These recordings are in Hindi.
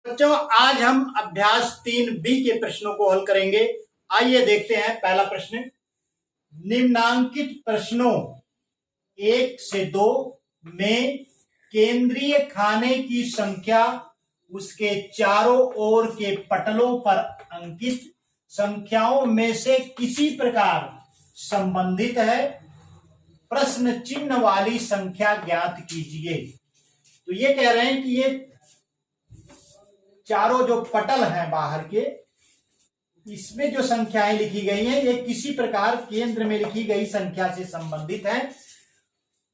बच्चों, आज हम अभ्यास 3B के प्रश्नों को हल करेंगे। आइए देखते हैं। पहला प्रश्न, निम्नांकित प्रश्नों 1 से 2 में केंद्रीय खाने की संख्या उसके चारों ओर के पटलों पर अंकित संख्याओं में से किसी प्रकार संबंधित है। प्रश्न चिन्ह वाली संख्या ज्ञात कीजिए। तो ये कह रहे हैं कि ये चारों जो पटल हैं बाहर के, इसमें जो संख्याएं लिखी गई हैं ये किसी प्रकार केंद्र में लिखी गई संख्या से संबंधित है।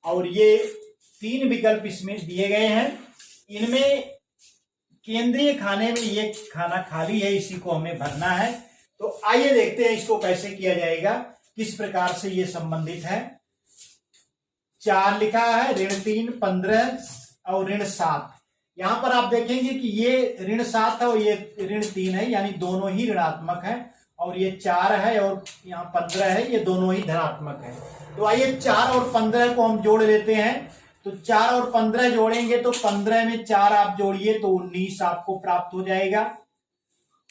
और ये 3 विकल्प इसमें दिए गए हैं। इनमें केंद्रीय खाने में ये खाना खाली है, इसी को हमें भरना है। तो आइए देखते हैं इसको कैसे किया जाएगा, किस प्रकार से ये संबंधित है। 4 लिखा है, ऋण 3, 15 और ऋण 7। यहां पर आप देखेंगे कि ये ऋण 7 है और ये ऋण 3 है, यानी दोनों ही ऋणात्मक है। और ये 4 है और यहाँ 15 है, ये दोनों ही धनात्मक है। तो आइए 4 और 15 को हम जोड़ लेते हैं। तो 4 और 15 जोड़ेंगे तो 15 में 4 आप जोड़िए तो 19 आपको प्राप्त हो जाएगा।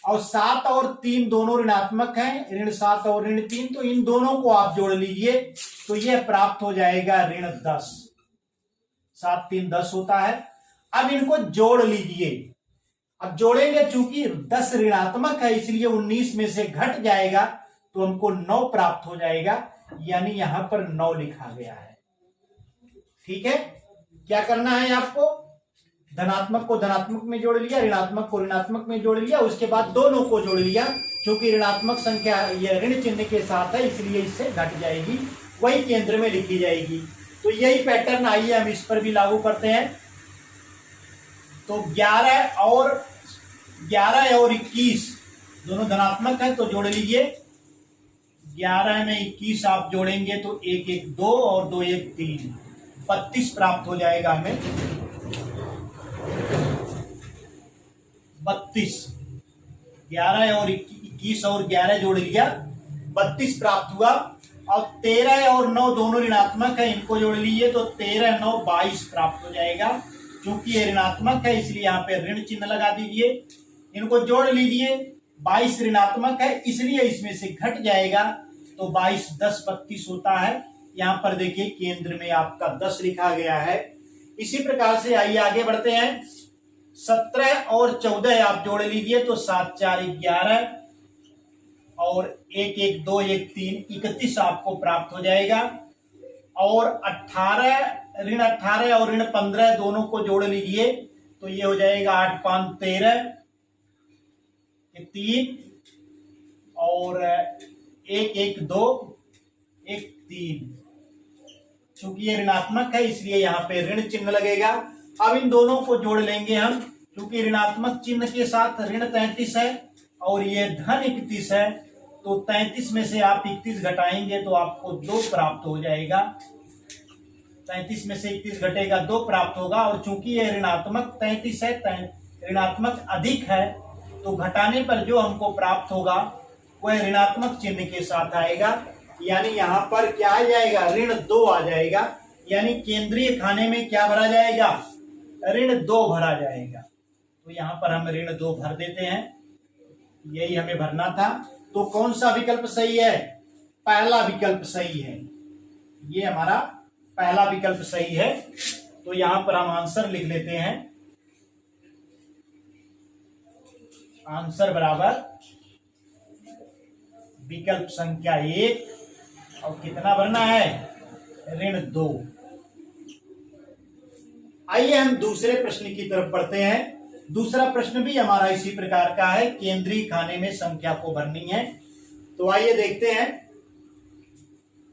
और 7 और 3 दोनों ऋणात्मक हैं, ऋण 7 और ऋण 3, तो इन दोनों को आप जोड़ लीजिए तो यह प्राप्त हो जाएगा ऋण 10। 7 3 10 होता है। अब इनको जोड़ लीजिए। अब जोड़ेंगे, चूंकि 10 ऋणात्मक है इसलिए 19 में से घट जाएगा तो हमको 9 प्राप्त हो जाएगा, यानी यहां पर 9 लिखा गया है। ठीक है, क्या करना है आपको? धनात्मक को धनात्मक में जोड़ लिया, ऋणात्मक को ऋणात्मक में जोड़ लिया, उसके बाद दोनों को जोड़ लिया। क्योंकि ऋणात्मक संख्या ये ऋण चिन्ह के साथ है इसलिए इससे घट जाएगी, वही केंद्र में लिखी जाएगी। तो यही पैटर्न आइए हम इस पर भी लागू करते हैं। तो 11 और 21 दोनों धनात्मक है तो जोड़ लीजिए। 11 में 21 आप जोड़ेंगे तो 1 1 2 और 2 1 3, 32 प्राप्त हो जाएगा हमें। 32, 11 और 21 और 11 जोड़ लिया, 32 प्राप्त हुआ। और 13 और 9 दोनों ऋणात्मक है, इनको जोड़ लीजिए तो 13 9 22 प्राप्त हो जाएगा। क्योंकि ये ऋणात्मक है इसलिए यहाँ पे ऋण चिन्ह लगा दीजिए। इनको जोड़ लीजिए, 22 ऋणात्मक है इसलिए इसमें से घट जाएगा तो 22 10 32 होता है। यहाँ पर देखिए केंद्र में आपका 10 लिखा गया है। इसी प्रकार से आइए आगे बढ़ते हैं। 17 और 14 आप जोड़ लीजिए तो 7 4 11 और 1 1 2 1 3, 31 आपको प्राप्त हो जाएगा। और ऋण 18 और ऋण 15 दोनों को जोड़ लीजिए तो ये हो जाएगा 8 5 13, 3 और 1 1 2 1 3। चूंकि ये ऋणात्मक है इसलिए यहाँ पे ऋण चिन्ह लगेगा। अब इन दोनों को जोड़ लेंगे हम, क्योंकि ऋणात्मक चिन्ह के साथ ऋण 33 है और ये धन 31 है। तो 33 में से आप 31 घटाएंगे तो आपको 2 प्राप्त हो जाएगा। 33 में से 31 घटेगा 2 प्राप्त होगा। और चूंकि ये ऋणात्मक 33 है, ऋणात्मक अधिक है, तो घटाने पर जो हमको प्राप्त होगा वह ऋणात्मक चिन्ह के साथ आएगा। यानी यहाँ पर क्या आ जाएगा? ऋण 2 आ जाएगा। यानी केंद्रीय खाने में क्या भरा जाएगा? ऋण 2 भरा जाएगा। तो यहाँ पर हम ऋण 2 भर देते हैं, यही हमें भरना था। तो कौन सा विकल्प सही है? पहला विकल्प सही है। ये हमारा पहला विकल्प सही है। तो यहां पर हम आंसर लिख लेते हैं। आंसर बराबर विकल्प संख्या 1 और कितना भरना है? ऋण 2। आइए हम दूसरे प्रश्न की तरफ बढ़ते हैं। दूसरा प्रश्न भी हमारा इसी प्रकार का है, केंद्रीय खाने में संख्या को भरनी है। तो आइए देखते हैं।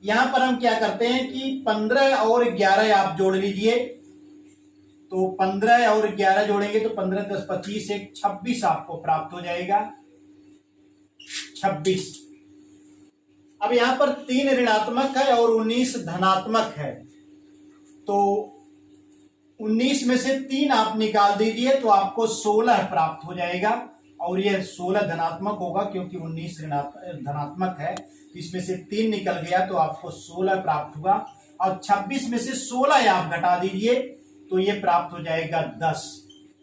यहां पर हम क्या करते हैं कि 15 और 11 आप जोड़ लीजिए। तो 15 और 11 जोड़ेंगे तो 15 10 25 1 26 आपको प्राप्त हो जाएगा। 26। अब यहां पर 3 ऋणात्मक है और 19 धनात्मक है। तो 19 में से 3 आप निकाल दीजिए तो आपको 16 प्राप्त हो जाएगा। और यह 16 धनात्मक होगा क्योंकि 19 धनात्मक है, इसमें से 3 निकल गया तो आपको 16 प्राप्त हुआ। और 26 में से 16 आप घटा दीजिए तो ये प्राप्त हो जाएगा 10।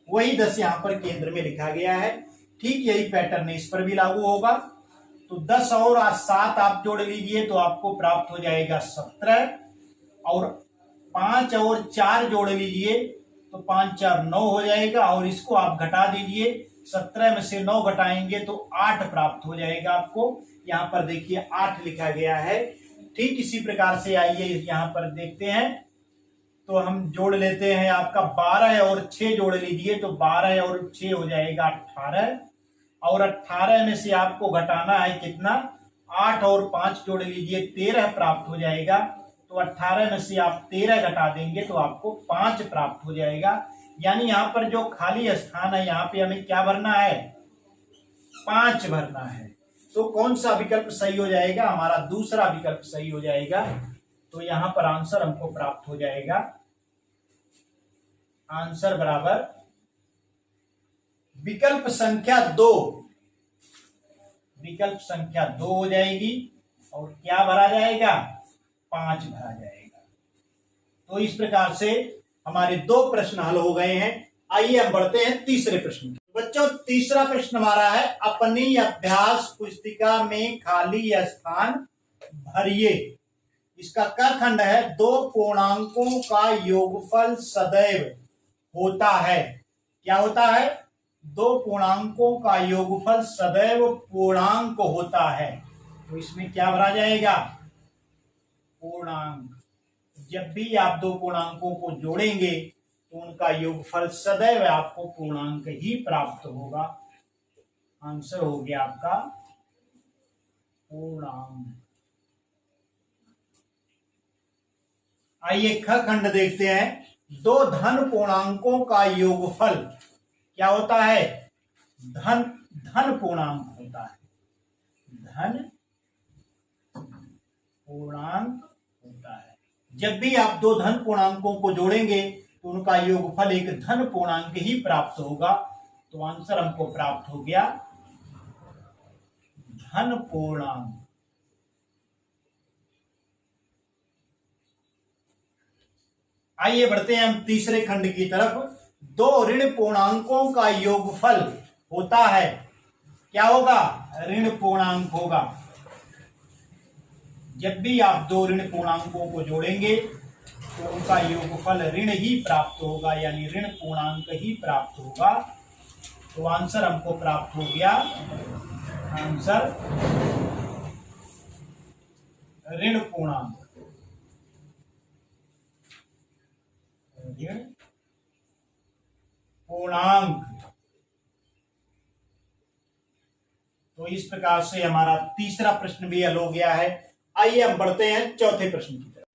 वही 10 यहाँ पर केंद्र में लिखा गया है। ठीक यही पैटर्न इस पर भी लागू होगा। तो 10 और 7 आप जोड़ लीजिए तो आपको प्राप्त हो जाएगा 17, और 5 और 4 जोड़ लीजिए तो 5 4 9 हो जाएगा, और इसको आप घटा दीजिए, 17 में से 9 घटाएंगे तो 8 प्राप्त हो जाएगा आपको। यहाँ पर देखिए 8 लिखा गया है। ठीक इसी प्रकार से आइए यहाँ पर देखते हैं, तो हम जोड़ लेते हैं। आपका 12 और 6 जोड़ लीजिए तो 12 और 6 हो जाएगा 18, और 18 में से आपको घटाना है कितना, 8 और 5 जोड़ लीजिए 13 प्राप्त हो जाएगा। तो 18 में से आप 13 घटा देंगे तो आपको 5 प्राप्त हो जाएगा। यानी यहाँ पर जो खाली स्थान है यहाँ पे हमें क्या भरना है, 5 भरना है। तो कौन सा विकल्प सही हो जाएगा, हमारा दूसरा विकल्प सही हो जाएगा। तो यहाँ पर आंसर हमको प्राप्त हो जाएगा, आंसर बराबर विकल्प संख्या 2, विकल्प संख्या 2 हो जाएगी। और क्या भरा जाएगा, 5 भरा जाएगा। तो इस प्रकार से हमारे 2 प्रश्न हल हो गए हैं। आइए हम बढ़ते हैं तीसरे प्रश्न। बच्चों तीसरा प्रश्न हमारा है, अपनी अभ्यास पुस्तिका में खाली स्थान भरिए। इसका क खंड है, 2 पूर्णांकों का योगफल सदैव होता है। क्या होता है, 2 पूर्णांकों का योगफल सदैव पूर्णांक होता है। तो इसमें क्या भरा जाएगा, पूर्णांक। जब भी आप 2 पूर्णांकों को जोड़ेंगे तो उनका योगफल सदैव आपको पूर्णांक ही प्राप्त होगा। आंसर हो गया आपका पूर्णांक। आइए ख खंड देखते हैं, 2 धन पूर्णांकों का योगफल क्या होता है, धन पूर्णांक होता है, धन पूर्णांक होता है। जब भी आप 2 धन पूर्णांकों को जोड़ेंगे तो उनका योगफल एक धन पूर्णांक ही प्राप्त होगा। तो आंसर हमको प्राप्त हो गया धन पूर्णांक। आइए बढ़ते हैं हम तीसरे खंड की तरफ। 2 ऋण पूर्णांकों का योगफल होता है, क्या होगा, ऋण पूर्णांक होगा। जब भी आप 2 ऋण पूर्णांकों को जोड़ेंगे तो उनका योगफल ऋण ही प्राप्त होगा, यानी ऋण पूर्णांक ही प्राप्त होगा। तो आंसर हमको प्राप्त हो गया, आंसर ऋण पूर्णांक, ऋण पूर्णांक। तो इस प्रकार से हमारा तीसरा प्रश्न भी हल हो गया है। आइए हम बढ़ते हैं चौथे प्रश्न की तरफ।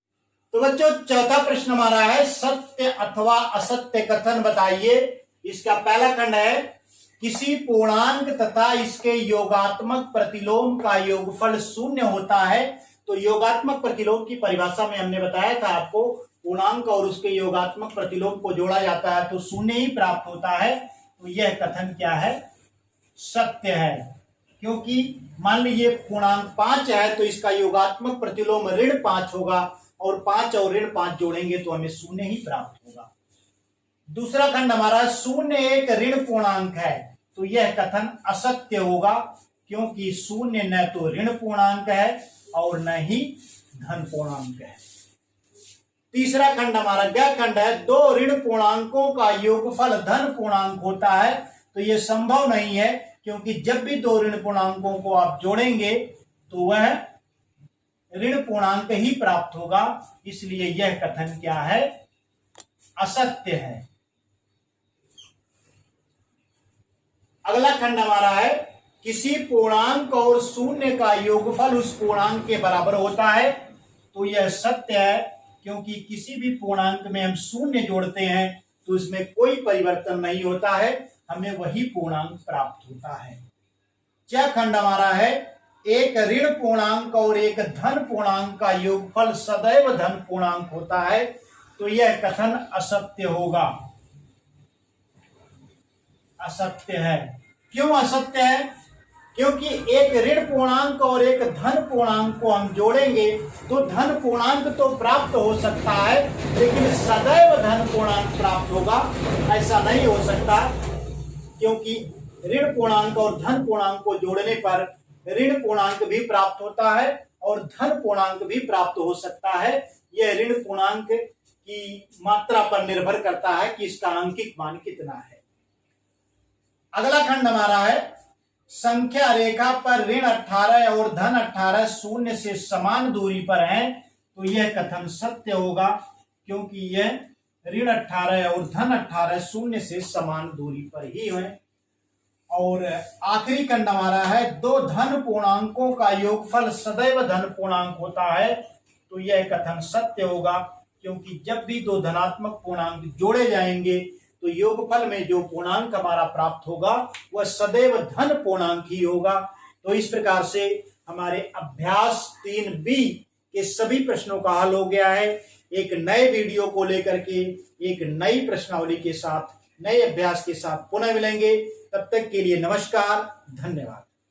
तो बच्चों चौथा प्रश्न हमारा है, सत्य अथवा असत्य कथन बताइए। इसका पहला खंड है, किसी पूर्णांक तथा इसके योगात्मक प्रतिलोम का योगफल 0 होता है। तो योगात्मक प्रतिलोम की परिभाषा में हमने बताया था आपको, पूर्णांक और उसके योगात्मक प्रतिलोम को जोड़ा जाता है तो 0 ही प्राप्त होता है। तो यह कथन क्या है, सत्य है। क्योंकि मान लीजिए पूर्णांक 5 है तो इसका योगात्मक प्रतिलोम ऋण 5 होगा, और 5 और ऋण 5 जोड़ेंगे तो हमें 0 ही प्राप्त होगा। दूसरा खंड हमारा, 0 एक ऋण पूर्णांक है। तो यह कथन असत्य होगा, क्योंकि 0 न तो ऋण पूर्णांक है और न ही धन पूर्णांक है। तीसरा खंड हमारा ग खंड है, 2 ऋण पूर्णांकों का योगफल धन पूर्णांक होता है। तो यह संभव नहीं है, क्योंकि जब भी 2 ऋण पूर्णांकों को आप जोड़ेंगे तो वह ऋण पूर्णांक ही प्राप्त होगा। इसलिए यह कथन क्या है, असत्य है। अगला खंड हमारा है, किसी पूर्णांक और 0 का योगफल उस पूर्णांक के बराबर होता है। तो यह सत्य है, क्योंकि किसी भी पूर्णांक में हम 0 जोड़ते हैं तो इसमें कोई परिवर्तन नहीं होता है, हमें वही पूर्णांक प्राप्त होता है। च खंड हमारा है, एक ऋण पूर्णांक और एक धन पूर्णांक का योगफल सदैव धन पूर्णांक होता है। तो यह कथन असत्य होगा, असत्य है। क्यों असत्य है, क्योंकि एक ऋण पूर्णांक और एक धन पूर्णांक को हम जोड़ेंगे तो धन पूर्णांक तो प्राप्त हो सकता है, लेकिन सदैव धन पूर्णांक प्राप्त होगा, ऐसा नहीं हो सकता, क्योंकि ऋण पूर्णांक और धन पूर्णांक को जोड़ने पर ऋण पूर्णांक भी प्राप्त होता है और धन पूर्णांक भी प्राप्त हो सकता है। यह ऋण पूर्णांक की मात्रा पर निर्भर करता है कि इसका अंकित मान कितना है। अगला खंड हमारा है, संख्या रेखा पर ऋण 18 और धन 18 शून्य से समान दूरी पर हैं, तो यह कथन सत्य होगा, क्योंकि यह ऋण 18 और धन 18 शून्य से समान दूरी पर ही है। और आखिरी खंड हमारा है, दो धन पूर्णांकों का योगफल सदैव धन पूर्णांक होता है, तो यह कथन सत्य होगा, क्योंकि जब भी दो धनात्मक पूर्णांक जोड़े जाएंगे तो योगफल में जो पूर्णांक हमारा प्राप्त होगा वह सदैव धन पूर्णांक ही होगा। तो इस प्रकार से हमारे अभ्यास 3B के सभी प्रश्नों का हल हो गया है। एक नए वीडियो को लेकर के एक नई प्रश्नावली के साथ, नए अभ्यास के साथ पुनः मिलेंगे। तब तक के लिए नमस्कार, धन्यवाद।